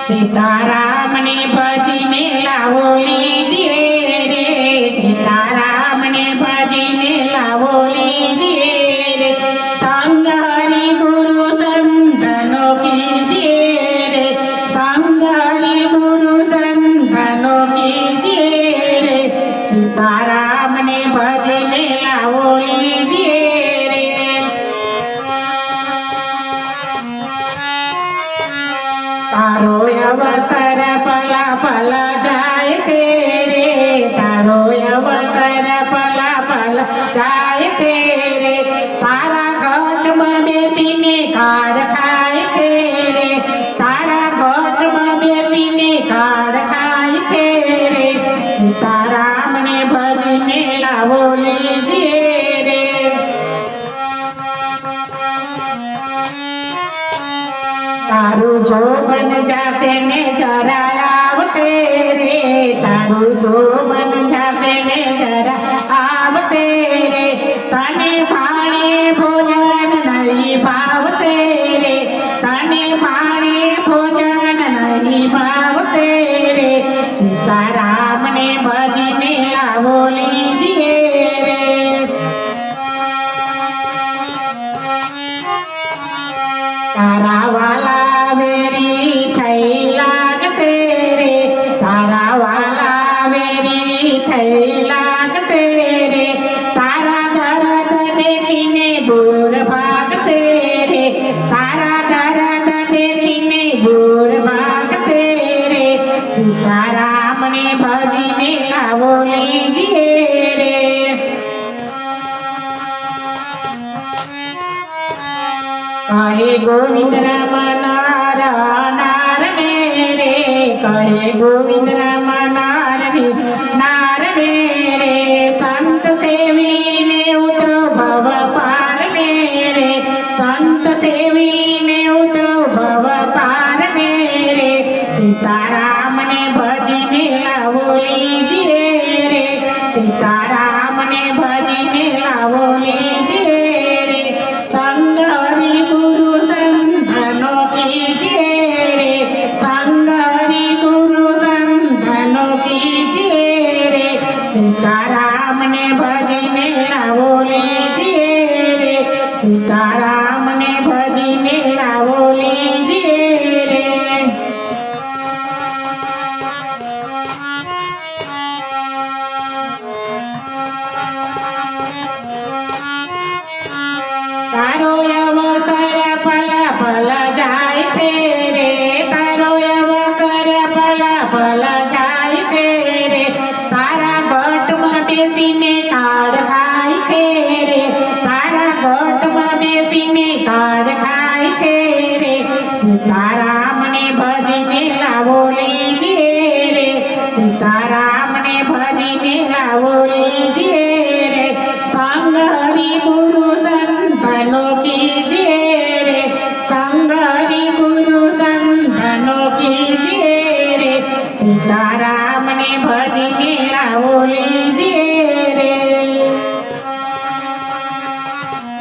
सीताराम ने भजीने लावो लीजिए रे, सीताराम ने भजीने लावो लीजिए रे, संग हरि गुरु संतनो कीजिए रे, संग हरि गुरु संतनो कीजिए रे, सीताराम ने भजीने लावो लीजिए रे। तारो अवसर पला पला जाए छे रे, तारो अवसर पला पला जाए छे रे, तारा घट में बेसीने काढ़ खाए छे रे, तारा घट में बेसीने काढ़ खाए छे रे, सीताराम ने भजीने लावो लीजिए रे। तारू जो बन जासे ने जरा आवसे रे, तारू जो बन जासे ने जरा आवसे रे, तने भाणे भोजन नहीं भावसे रे, तने भाणे भोजन नहीं भावसे रे, सीताराम ने भजीने लावो लीजिए रे। तारा वाला वेरी थई लागसे रे, तारा वाला वेरी थई लागसे रे, तारा दर्द देखीने दूर भागसे रे, तारा दर्द देखीने दूर भागसे रे, सीताराम ने भजीने लावो लीजिए रे। कहे गोविंद राम नार नार मेरे, कहे गोविंद राम नार नार मेरे, संत सेवी ने उतरो भव पार मेरे, संत सेवी ने उतरो भव पार मेरे, सीताराम ने भजीने लावो लीजिए रे, सीताराम ने भजीने लावो लीजिए रे, संग हरि गुरु संतनो कीजिए रे, संग हरि गुरु संतनो कीजिए रे, सीताराम ने भजीने लावो लीजिए रे, सीताराम ने भजीने लावो लीजिए रे। तारो अवसर पला पला जाए छे रे, तारो अवसर पला पला जाए छे रे, तारा घट में बेसीने काढ़ खाय छे रे, तारा घट में बेसीने काढ़ खाय छे रे, सीताराम ने भजीने लावो लीजिए रे, सीताराम ने भजीने लावो लीजिए रे, संग हरि गुरु संतनो कीजिए रे, संग हरि गुरु संतनो कीजिए रे, सीताराम ने भजीने लावो लीजिए।